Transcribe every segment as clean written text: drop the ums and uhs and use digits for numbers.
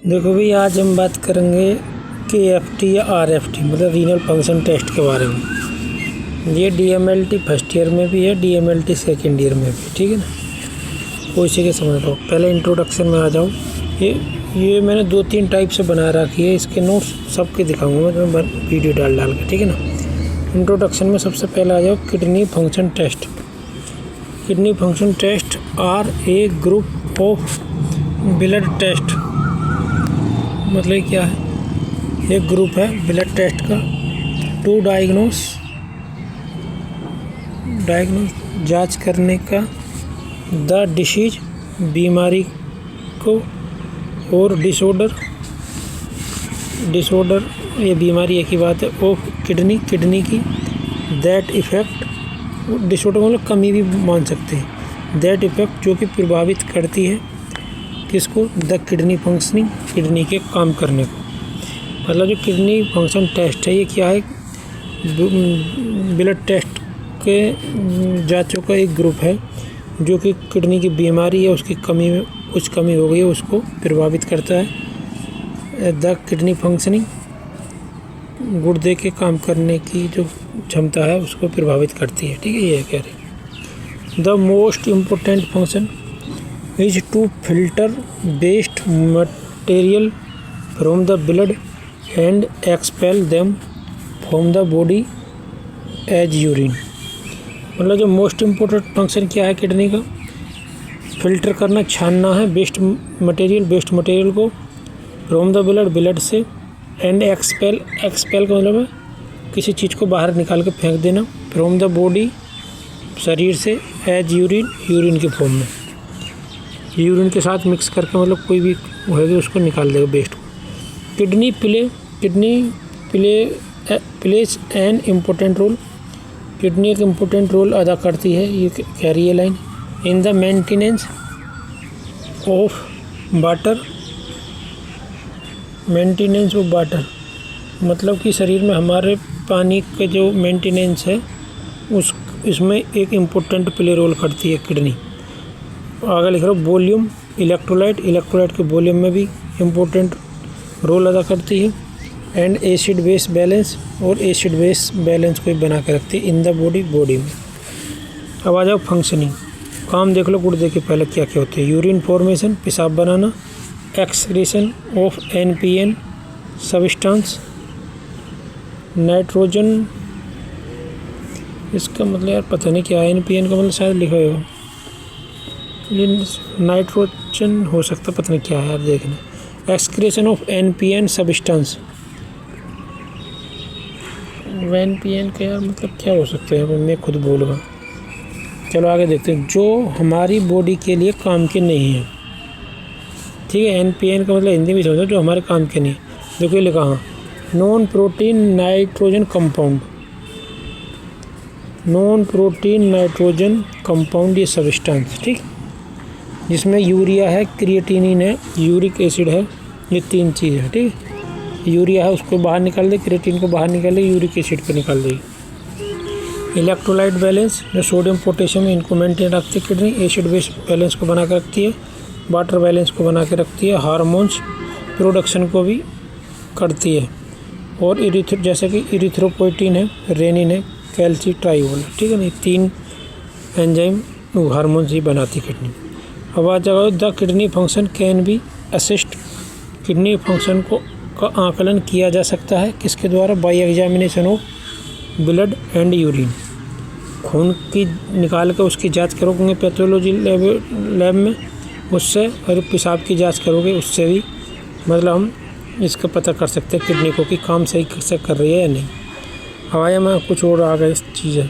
देखो भाई, आज हम बात करेंगे KFT या RFT मतलब रीनल फंक्शन टेस्ट के बारे में। ये DMLT फर्स्ट ईयर में भी है, DMLT सेकेंड ईयर में भी, ठीक है ना। वो इसी के समझ लो। पहले इंट्रोडक्शन में आ जाऊँ। ये मैंने 2-3 टाइप से बना रखी है, इसके नोट्स सबके दिखाऊंगा मैं तुम्हें वीडियो डाल के, ठीक है ना। इंट्रोडक्शन में सबसे पहले आ जाओ kidney function test. Kidney function test are a group of blood test. मतलब क्या है, एक ग्रुप है ब्लड टेस्ट का टू डायग्नोस जांच करने का द डिसीज बीमारी को और डिसऑर्डर ये बीमारी एक ही बात है ऑफ किडनी की दैट इफेक्ट, डिसऑर्डर मतलब कमी भी मान सकते हैं, दैट इफेक्ट जो कि प्रभावित करती है किसको, द किडनी फंक्शनिंग, किडनी के काम करने को। मतलब जो किडनी फंक्शन टेस्ट है ये क्या है, ब्लड टेस्ट के जांचों का एक ग्रुप है जो कि किडनी की बीमारी है उसकी कमी में कुछ कमी हो गई है उसको प्रभावित करता है। द किडनी फंक्शनिंग, गुर्दे के काम करने की जो क्षमता है उसको प्रभावित करती है, ठीक है। ये कह रहे the most important function is to filter waste material from the blood and expel them from the body as urine। मतलब जो मोस्ट इम्पोर्टेंट फंक्शन क्या है किडनी का, फिल्टर करना, छानना है वेस्ट मटेरियल को फ्रॉम द ब्लड से, एंड एक्सपेल का मतलब है किसी चीज़ को बाहर निकाल के फेंक देना, फ्रॉम द बॉडी शरीर से, एज यूरिन के फॉर्म में, यूरिन के साथ मिक्स करके मतलब कोई भी होगी उसको निकाल देगा वेस्ट को। Kidney plays an important role, kidney एक इम्पोर्टेंट रोल अदा करती है, ये कह रही है line, in the maintenance of water, मतलब कि शरीर में हमारे पानी के जो मेंटेनेंस है इसमें एक इम्पोर्टेंट प्ले रोल करती है किडनी। आगे लिख रहा हूँ वॉल्यूम, इलेक्ट्रोलाइट के वॉल्यूम में भी इम्पोर्टेंट रोल अदा करती है, एंड एसिड बेस बैलेंस, और एसिड बेस बैलेंस को बना के रखती है इन द बॉडी में। अब आ जाओ फंक्शनिंग, काम देख लो गुर्दे के पहले क्या क्या होते हैं। यूरिन फॉर्मेशन, पेशाब बनाना, excretion of NPN substance, nitrogen, इसका मतलब यार पता नहीं क्या है, NPN का मतलब शायद लिखा होगा, ये नाइट्रोजन हो सकता, पता नहीं क्या है यार, देखना। Excretion of NPN substance, NPN का यार मतलब क्या हो सकता है, मैं खुद बोलूँगा। चलो आगे देखते हैं, जो हमारी बॉडी के लिए काम के नहीं है, ठीक है। NPN का मतलब हिंदी में समझो जो हमारे काम के नहीं है। देखो ये लिखा, हाँ, नॉन प्रोटीन नाइट्रोजन कंपाउंड, ये सब्सटेंस, ठीक, जिसमें यूरिया है, क्रिएटिनिन है, यूरिक एसिड है, ये 3 चीज़ है, ठीक है। यूरिया है उसको बाहर निकाल दे, क्रिएटिन को बाहर निकाल दे, यूरिक एसिड को निकाल दे। इलेक्ट्रोलाइट बैलेंस, जो सोडियम पोटेशियम इनको मेंटेन रखती है किडनी, एसिड बेस बैलेंस को बना के रखती है, वाटर बैलेंस को बना के रखती है, हार्मोन्स प्रोडक्शन को भी करती है, और जैसे कि इरिथ्रोपोइटिन है, रेनिन है, कैल्सिट्रायोल, ठीक है ना। 3 एंजाइम हार्मोन्स ही बनाती किडनी। अब आ जाओ the kidney function can be assist, kidney function का आकलन किया जा सकता है किसके द्वारा, by examination of blood and urine, खून की निकाल कर उसकी जांच करोगे पैथोलॉजी लैब में, उससे, और पेशाब की जांच करोगे उससे भी मतलब हम इसका पता कर सकते हैं किडनी को कि काम सही से कर रही है या नहीं। हवाया में कुछ और आ गए चीज़ है,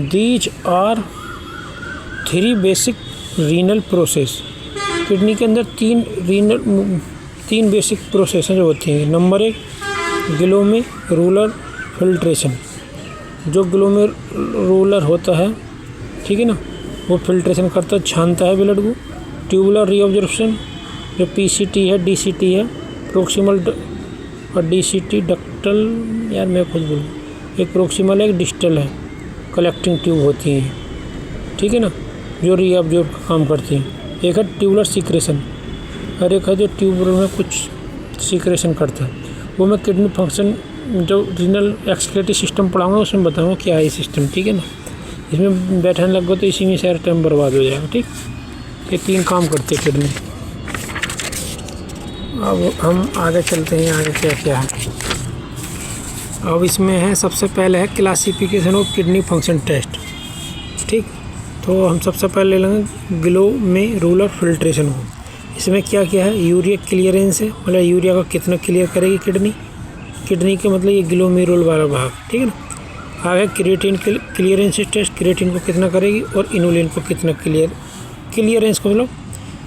these are 3 basic renal process, kidney के अंदर 3 बेसिक प्रोसेस जो होती हैं। नंबर 1 ग्लोमेरुलर फिल्ट्रेशन, जो ग्लोमेरुलर होता है, ठीक है ना, वो फिल्ट्रेशन करता है, छानता है ब्लड को। ट्यूबुलर रीऑब्जर्प्शन, जो PCT है, DCT है, प्रोक्सिमल और DCT डक्टल, यार मैं खुद बोलूँ, एक प्रोक्सिमल है, एक डिस्टल है, कलेक्टिंग ट्यूब होती हैं, ठीक है ना, जो रीअब्जॉर्ब का काम करती हैं। एक है ट्यूबुलर सीक्रेशन, और एक है जो ट्यूबुलर में कुछ सीक्रेशन करता है, वो मैं किडनी फंक्शन जो रीनल एक्सक्रीटरी सिस्टम पढ़ाऊँगा उसमें बताऊँगा क्या है ये सिस्टम, ठीक है ना। इसमें बैठने लग गए तो इसी में सारा टाइम बर्बाद हो जाएगा, ठीक। ये 3 काम करते हैं किडनी। अब हम आगे चलते हैं, आगे क्या क्या है। अब इसमें है, सबसे पहले है classification of kidney function test, ठीक। तो हम सबसे पहले ले लेंगे ग्लोमेरुलर फिल्ट्रेशन को। इसमें क्या क्या है, यूरिया क्लियरेंस है, मतलब यूरिया को कितना क्लियर करेगी किडनी के मतलब ये ग्लोमेरुल वाला भाग, ठीक है ना। आगे क्रिएटिन क्लियरेंस टेस्ट, क्रिएटिन को कितना करेगी और इनुलिन को कितना क्लियरेंस को मतलब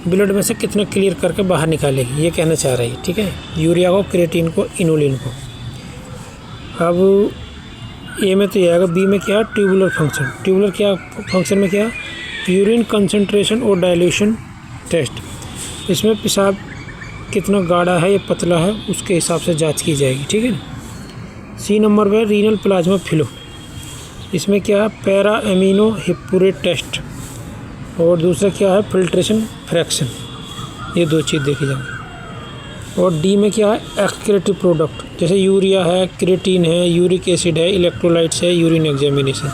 ब्लड में से कितना क्लियर करके बाहर निकालेगी, ये कहना चाह रही है, ठीक है। यूरिया को, क्रिएटिन को, इनुलिन को। अब ए में तो ये आएगा। बी में क्या है, ट्यूबुलर फंक्शन। ट्यूबुलर क्या फंक्शन में क्या, यूरिन कंसंट्रेशन और डाइल्यूशन टेस्ट। इसमें पेशाब कितना गाढ़ा है या पतला है उसके हिसाब से जांच की जाएगी, ठीक है ना। सी नंबर पर रीनल प्लाज्मा फ्लो। इसमें क्या है, पैरा एमिनो हिप्पुरेट टेस्ट। और दूसरा क्या है, फिल्ट्रेशन फ्रैक्शन। ये 2 चीज़ देखी जाएंगी। और डी में क्या है, एक्सक्रीटरी प्रोडक्ट, जैसे यूरिया है, क्रिएटिन है, यूरिक एसिड है, इलेक्ट्रोलाइट्स है, यूरिन एग्जामिनेशन,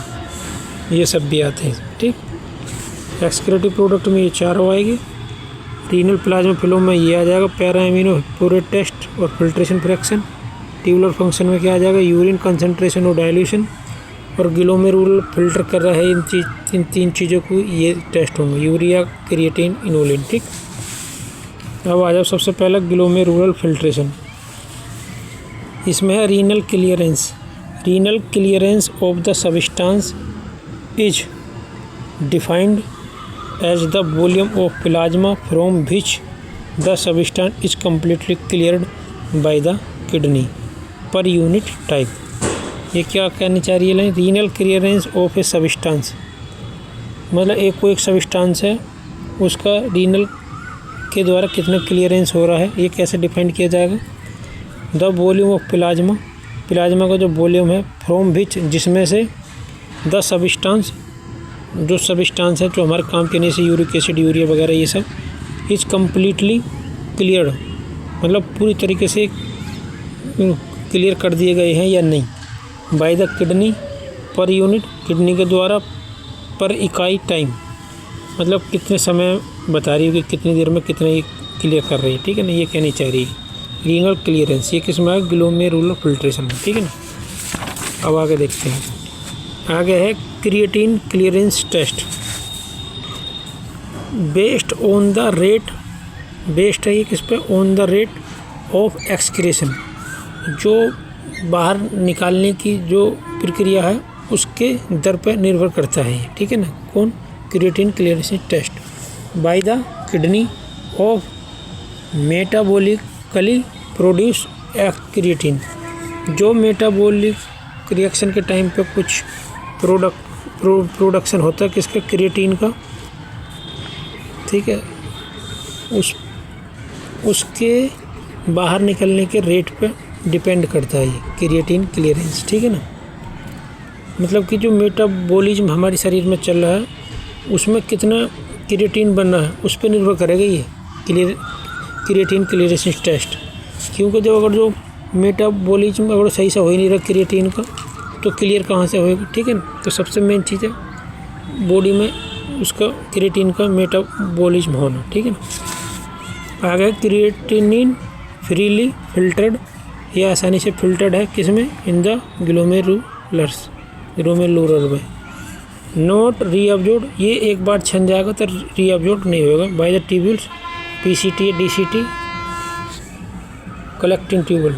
ये सब भी आते हैं, ठीक। एक्सक्रीटरी प्रोडक्ट में ये 4 आएगी। रीनल प्लाज्मा फ्लो में ये आ जाएगा, पैरा एमिनो हिप्पुरेट टेस्ट और फिल्ट्रेशन फ्रैक्शन। ट्यूबुलर फंक्शन में क्या आ जाएगा, यूरिन कंसंट्रेशन और डाइल्यूशन। और ग्लोमेरुलर फिल्टर कर रहा है इन 3 चीज़ों को, ये टेस्ट होंगे, यूरिया, क्रिएटिन, इनुलिन, ठीक। अब आ जाओ सबसे पहला ग्लोमेरुलर फिल्ट्रेशन। इसमें है renal clearance. Renal clearance of the substance is defined as the volume of plasma from which the substance is completely cleared by the kidney per unit type. ये क्या कहनी चाह रही है, renal clearance of a substance, मतलब एक substance है उसका रीनल के द्वारा कितना क्लियरेंस हो रहा है, ये कैसे डिफाइन किया जाएगा। The volume of plasma, plasma का जो वॉल्यूम है, फ्रॉम विच, जिसमें से द सब्सटेंस, जो सब्सटेंस है जो हमारे काम के नहीं से यूरिक एसिड, यूरिया वगैरह ये सब, इज कम्प्लीटली क्लियर्ड, मतलब पूरी तरीके से क्लियर कर दिए गए हैं या नहीं, bye the kidney per unit, kidney के द्वारा, पर इकाई टाइम, मतलब कितने समय बता रही है कि कितनी देर में कितने क्लियर कर रही है, ठीक है ना। ये कहनी चाह रही है रीनल क्लियरेंस, ये किस में है, ग्लोमेरुलर फिल्ट्रेशन में, ठीक है ना। अब आगे देखते हैं, आगे है creatine clearance test. Based on the rate, based है ये किस पे, on the rate of excretion, जो बाहर निकालने की जो प्रक्रिया है उसके दर पर निर्भर करता है, ठीक है ना। कौन, creatine clearance test by the kidney of metabolically produce creatine, जो मेटाबॉलिक रिएक्शन के टाइम पे कुछ प्रोडक्शन होता है किसका, क्रिएटिन का, ठीक है, उसके बाहर निकलने के रेट पे डिपेंड करता है ये क्रिएटिन क्लियरेंस, ठीक है ना। मतलब कि जो मेटाबॉलिज्म हमारे शरीर में चल रहा है उसमें कितना क्रिएटिन बन रहा है उस पर निर्भर करेगा ये क्रिएटिन क्लियरेंस टेस्ट। क्योंकि जब अगर जो मेटाबॉलिज्म अगर सही से हो ही नहीं रहा क्रिएटिन का तो क्लियर कहाँ से होएगा, ठीक है ना। तो सबसे मेन चीज़ है बॉडी में उसका क्रिएटिन का मेटाबॉलिज्म होना, ठीक है ना। आगे क्रिएटिनिन फ्रीली फिल्टर्ड, ये आसानी से फिल्टर्ड है किसमें, इन द ग्लोमेरुलर में, नॉट रीअब्जॉर्ब, ये एक बार छन जाएगा तो रीअब्जॉर्ब नहीं होगा, by the tubules, PCT, DCT, collecting tubule,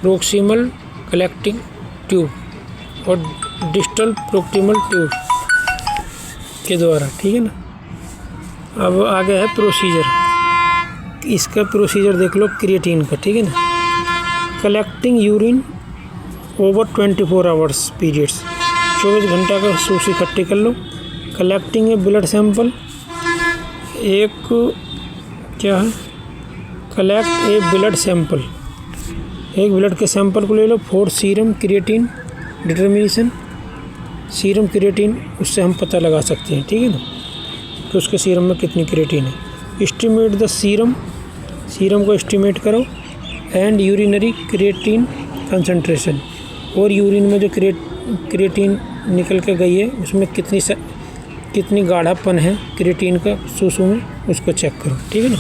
proximal collecting tube और डिस्टल प्रोक्सिमल ट्यूब के द्वारा, ठीक है ना। अब आगे है प्रोसीजर, इसका प्रोसीजर देख लो क्रिएटिन का, ठीक है ना। Collecting urine over 24 hours periods, 24 घंटा का सूस इकट्ठी कर लो। कलेक्टिंग ए ब्लड सैंपल, एक क्या है, कलेक्ट ए ब्लड सैंपल, एक ब्लड के सैंपल को ले लो for serum creatinine determination, serum creatinine उससे हम पता लगा सकते हैं, ठीक है ना, कि उसके सीरम में कितनी क्रिएटिन है। एस्टिमेट द सीरम सीरम को एस्टिमेट करो एंड यूरिनरी क्रिएटिन कंसंट्रेशन, और यूरिन में जो क्रिएटिन निकल के गई है उसमें कितनी गाढ़ापन है क्रिएटिन का सूसू में, उसको चेक करो। ठीक है ना।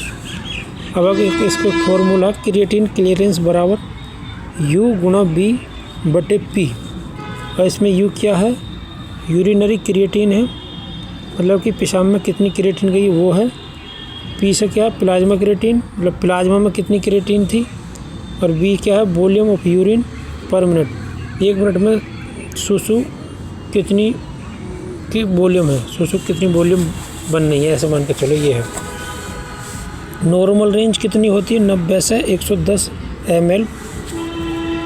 अब अगर इसको फॉर्मूला क्रिएटिन क्लियरेंस बराबर U गुणा B बटे P, और इसमें U क्या है, यूरिनरी क्रिएटिन है, मतलब कि पेशाब में कितनी क्रिएटिन गई वो है। P से क्या, प्लाज्मा क्रिएटिन, मतलब प्लाज्मा में कितनी क्रिएटिन थी, और B क्या है, volume of urine per minute, 1 minute में सूसू कितनी की वॉल्यूम है, सूसू कितनी वॉल्यूम बन रही है, ऐसे मान के चलो ये है। नॉर्मल रेंज कितनी होती है, 90 से 110 ml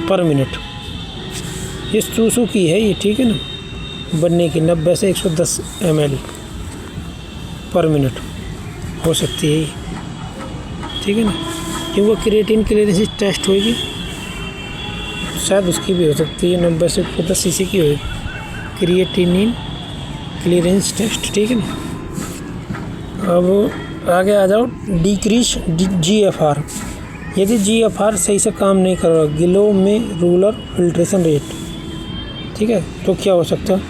पर मिनट, ये सूसू की है ये। ठीक है ना, बनने की 90 से 110 ml पर मिनट हो सकती है ये। ठीक है ना, क्योंकि क्रिएटिन क्लियरेंस टेस्ट होगी, शायद उसकी भी हो सकती है, 90 से 110 cc की होगी क्रिएटिनिन क्लियरेंस टेस्ट। ठीक है ना। अब आगे आ जाओ, डिक्रीज GFR। यदि GFR सही से काम नहीं कर रहा, ग्लोमेरुलर फिल्ट्रेशन रेट, ठीक है, तो क्या हो सकता है,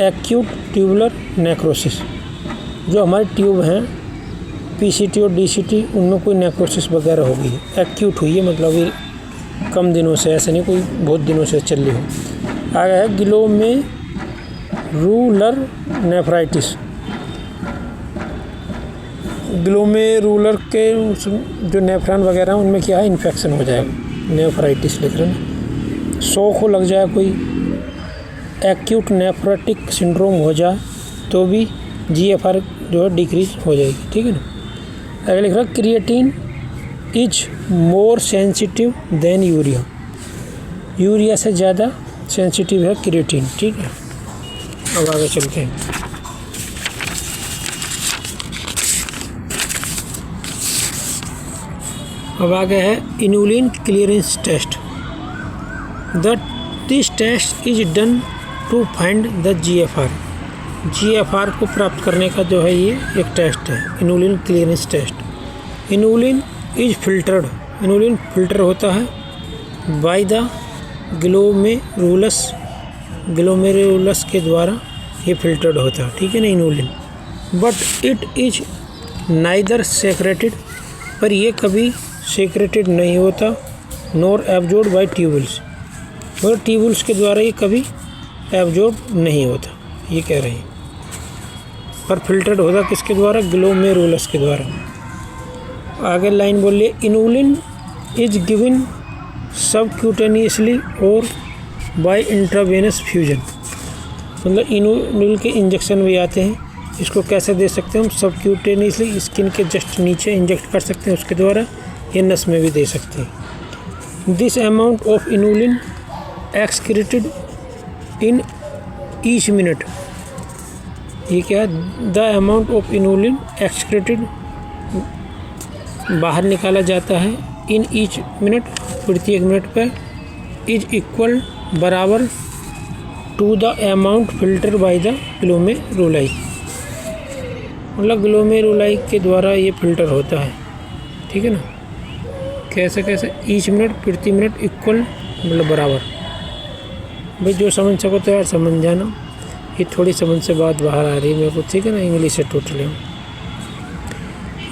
एक्यूट ट्यूबुलर नेक्रोसिस। जो हमारे ट्यूब हैं PCT और DCT, उनमें कोई नेक्रोसिस वगैरह होगी, एक्यूट हुई है, मतलब ये कम दिनों से, ऐसे नहीं कोई बहुत दिनों से चल रही हो। आगे है ग्लोमेरुलर नेफ्राइटिस। ग्लोमेरुलर के जो नेफ्रॉन वगैरह हैं उनमें क्या है, इन्फेक्शन हो जाएगा, नेफ्राइटिस लिख रहे हैं। शॉक हो लग जाए कोई, एक्यूट नेफ्रोटिक सिंड्रोम हो जाए तो भी GFR जो है डिक्रीज हो जाएगी। ठीक है ना। आगे लिख रहा है creatine is more sensitive then urea, urea से ज़्यादा सेंसिटिव है क्रिएटिन। ठीक है। अब आगे चलते हैं। अब आगे है inulin clearance test. This test is done to find the GFR। GFR को प्राप्त करने का जो है ये एक टेस्ट है, inulin clearance test. Inulin is filtered, inulin filter होता है बाय द ग्लोमेरुलस के द्वारा ये फिल्टर्ड होता है। ठीक है ना, inulin. But it is neither secreted, पर ये कभी सेक्रेटेड नहीं होता, नॉर एब्जॉर्ब्ड बाय ट्यूबुल्स, और ट्यूबुल्स के द्वारा ये कभी एब्जॉर्ब नहीं होता, ये कह रहे हैं। पर फिल्टर्ड होता किसके द्वारा, ग्लोमेरुलस के द्वारा। आगे लाइन बोलिए, इनुलिन इज गिवन सबक्यूटेनियसली और बाय इंट्रावेनस फ्यूजन, मतलब इनुलिन के इंजेक्शन भी आते हैं। इसको कैसे दे सकते हैं हम, सबक्यूटेनियसली, स्किन के जस्ट नीचे इंजेक्ट कर सकते हैं उसके द्वारा, या नस में भी दे सकते हैं। This amount of inulin excreted in each minute, ये क्या है, the amount of inulin excreted बाहर निकाला जाता है इन ईच मिनट, प्रत्येक मिनट पर, इज इक्वल बराबर to the amount filter by the glomeruli, मतलब ग्लोमेरुलाई के द्वारा ये फिल्टर होता है। ठीक है ना। कैसे ईच मिनट, प्रति मिनट, इक्वल मतलब बराबर। भाई जो समझ सको तो यार समझ जाना, ये थोड़ी समझ से बात बाहर आ रही है मेरे को। ठीक है ना, इंग्लिश से टोटली।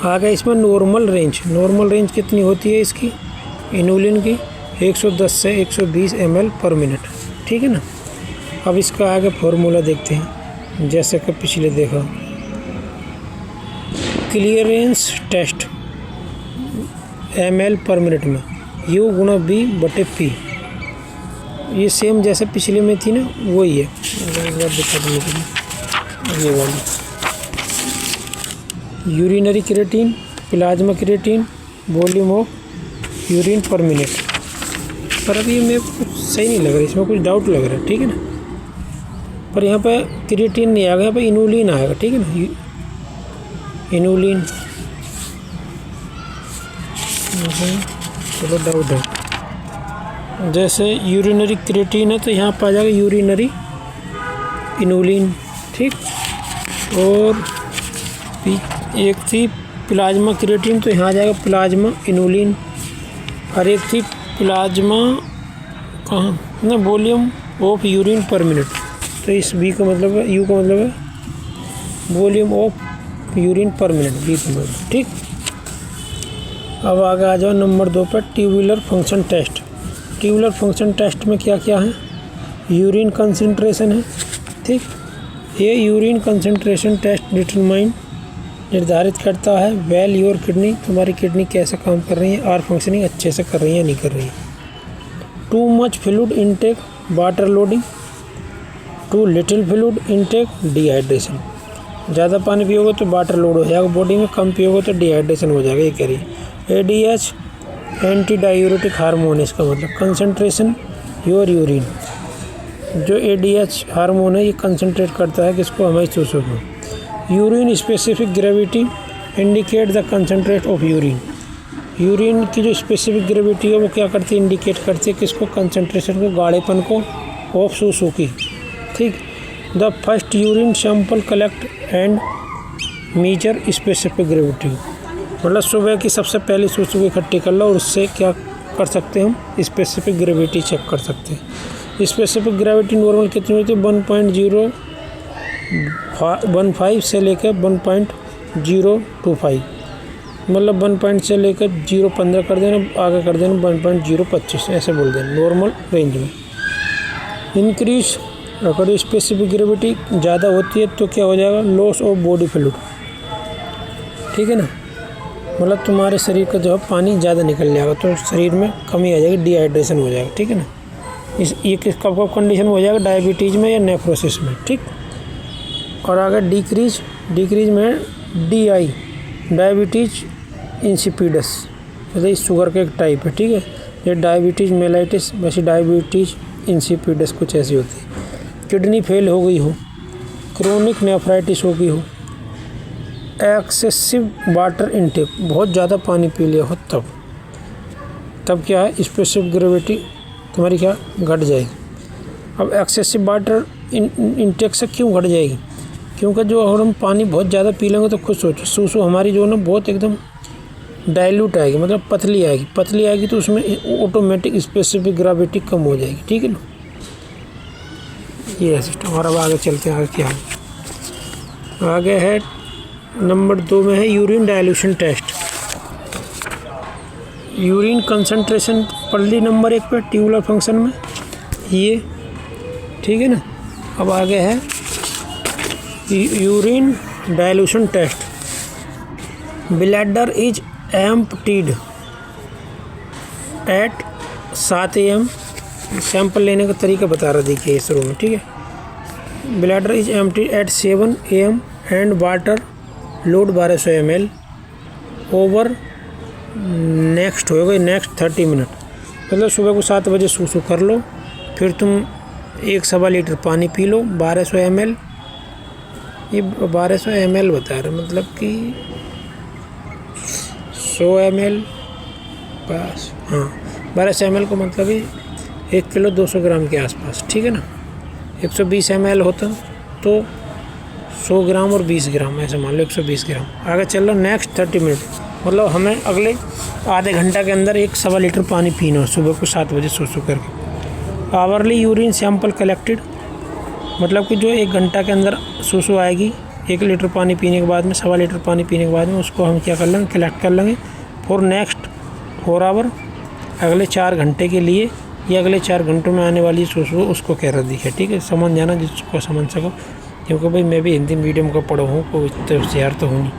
आगे इसमें नॉर्मल रेंज कितनी होती है इसकी, इनुलिन की 110 से 120 ml पर मिनट। ठीक है ना। अब इसका आगे फॉर्मूला देखते हैं, जैसे कि पिछले देखा, clearance test ml per minute में U गुणा B बटे P, ये सेम जैसे पिछले में थी ना, वही है। ये वाली urinary creatine, plasma creatine, volume of urine per minute. पर अभी मेरे को कुछ सही नहीं लग रहा, इसमें कुछ डाउट लग रहा है। ठीक है ना। पर यहाँ पे क्रिएटिन नहीं आएगा, यहाँ पे इनुलिन आएगा। ठीक है ना, इनुलिन, चलो डाउट है। जैसे यूरिनरी क्रिएटिन है तो यहाँ पर आ जाएगा यूरिनरी इनुलिन। ठीक, और एक थी प्लाज्मा क्रिएटिन तो यहाँ आ जाएगा प्लाज्मा इनुलिन। हर एक थी प्लाज्मा कहाँ ना volume of urine per minute. तो इस बी का मतलब है, यू का मतलब है volume of urine per minute, B का मतलब। ठीक, अब आगे आ जाओ नंबर 2 पर tubular function test. Tubular function test में क्या क्या है? यूरिन कंसंट्रेशन है। ठीक, ये यूरिन कंसंट्रेशन टेस्ट निर्धारित करता है वेल योर किडनी, तुम्हारी किडनी कैसे काम कर रही है, आर फंक्शनिंग अच्छे से कर रही है या नहीं कर रही है। Too much fluid intake water loading, too little fluid intake dehydration. ज़्यादा पानी पियोगे तो वाटर लोड हो जाएगा बॉडी में, कम पियोगे तो डिहाइड्रेशन हो जाएगा, ये कह रही है। ADH एंटी डायूरेटिक हार्मोन, इसका मतलब कंसंट्रेशन योर यूरिन। जो ADH हार्मोन है ये कंसंट्रेट करता है किसको, हमारे सूसू को। Urine specific gravity indicate the concentrate of urine. Urine की जो स्पेसिफिक ग्रेविटी है वो क्या करती है, इंडिकेट करती है किसको, कंसंट्रेशन को, गाढ़ेपन को ऑफ सूसू की। ठीक, the first urine sample collect and measure specific gravity, मतलब सुबह की सबसे पहले सूसू को इकट्ठी कर लो और उससे क्या कर सकते हैं हम, स्पेसिफिक ग्रेविटी चेक कर सकते हैं। स्पेसिफिक ग्रेविटी नॉर्मल कितनी होती है, 1.015 से लेकर 1.025, मतलब 1 से लेकर 0.15 कर देना, आगे कर देना 1.025, ऐसे बोल देना नॉर्मल रेंज में। इंक्रीज, अगर स्पेसिफिक ग्रेविटी ज़्यादा होती है तो क्या हो जाएगा, लॉस ऑफ बॉडी फ्लूइड। ठीक है ना, मतलब तुम्हारे शरीर का जो है पानी ज़्यादा निकल जाएगा तो शरीर में कमी आ जाएगी, डिहाइड्रेशन हो जाएगा। ठीक है ना, ये किस कब कब कंडीशन हो जाएगा, डायबिटीज़ में या नेफ्रोसिस में। ठीक, और आगे डिक्रीज में DI डायबिटीज़ इंसिपिडस, मतलब इस शुगर का एक टाइप है। ठीक है, ये डायबिटीज़ मेलाइटिस, वैसे डायबिटीज़ इंसिपिडस कुछ ऐसी होती है। किडनी फेल हो गई हो, क्रोनिक नेफ्राइटिस हो गई हो, एक्सेसिव वाटर इनटेक, बहुत ज़्यादा पानी पी लिया हो, तब क्या है, स्पेसिफिक ग्रेविटी तुम्हारी क्या घट जाएगी। अब एक्सेसिव वाटर इनटेक से क्यों घट जाएगी, क्योंकि जो अगर हम पानी बहुत ज़्यादा पी लेंगे तो खुद सोचो सूसू हमारी जो है ना बहुत एकदम डाइल्यूट आएगी, मतलब पतली आएगी तो उसमें ऑटोमेटिक स्पेसिफिक ग्रेविटी कम हो जाएगी। ठीक है ना, ये है सिस्टम। और अब आगे चलते हैं, आगे क्या है, आगे है नंबर 2 में है urine dilution test. Urine concentration पढ़ ली नंबर 1 पे ट्यूबुलर फंक्शन में ये। ठीक है ना, अब आगे है urine dilution test. Bladder is emptied at 7 AM। Sample लेने का तरीका बता रहा, देखिए शुरू में। ठीक है, bladder is emptied at 7 AM and water load 1200 ml over next 30 minute. मतलब सुबह को 7 बजे सूसू कर लो, फिर तुम 1.25 लीटर पानी पी लो 1200 ml। ये 1200 ml बता रहे, मतलब कि 100 ml बस, हाँ 1200 ml को मतलब है 1 किलो 200 ग्राम के आसपास। ठीक है ना, 120 ml होता तो 100 ग्राम और 20 ग्राम, ऐसे मान लो 120 ग्राम। आगे चल लो नेक्स्ट 30 मिनट, मतलब हमें अगले आधे घंटा के अंदर 1.25 लीटर पानी पीना है सुबह को 7 बजे सूसू करके। आवरली यूरिन सैंपल कलेक्टेड, मतलब कि जो 1 घंटा के अंदर सूसू आएगी 1 लीटर पानी पीने के बाद में, 1.25 लीटर पानी पीने के बाद में, उसको हम क्या कर लेंगे, कलेक्ट कर लेंगे फॉर नेक्स्ट 4 आवर, अगले 4 घंटे के लिए। या अगले 4 घंटों में आने वाली सूसू उसको कह रहा दिखे। ठीक है, समझ जाना जिसको समझ सको, क्योंकि भाई मैं भी हिंदी मीडियम का पढ़ा हूँ, कोई इतना होशियार तो हूँ नहीं।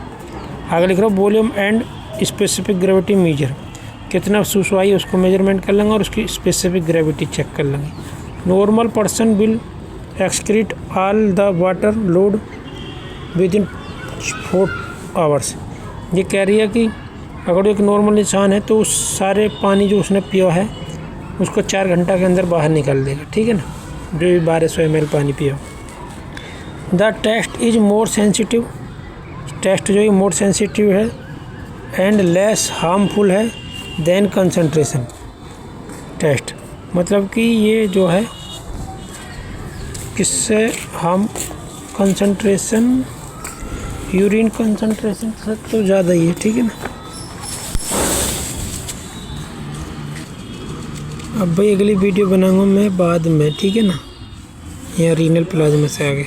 आगे लिख रहा हूँ volume and specific gravity measure, कितना सूसू आई उसको मेजरमेंट कर लेंगे और उसकी स्पेसिफिक ग्रेविटी चेक कर लेंगे। Normal person will excrete all the water load with in 4 hours. ये कह रही है कि अगर एक नॉर्मल इंसान है तो उस सारे पानी जो उसने पिया है उसको 4 घंटा के अंदर बाहर निकाल देगा। ठीक है ना, जो 1200 ml पानी पिया। The test is more sensitive, test जो है मोर सेंसिटिव है एंड लेस हार्मफुल है देन कंसंट्रेशन टेस्ट। मतलब कि ये जो है किससे हम कंसंट्रेशन यूरिन कंसंट्रेशन से तो ज़्यादा ही है, ठीक है ना। अब भाई अगली वीडियो बनाऊंगा मैं बाद में, ठीक है ना। यहाँ रीनल प्लाज्मा से आगे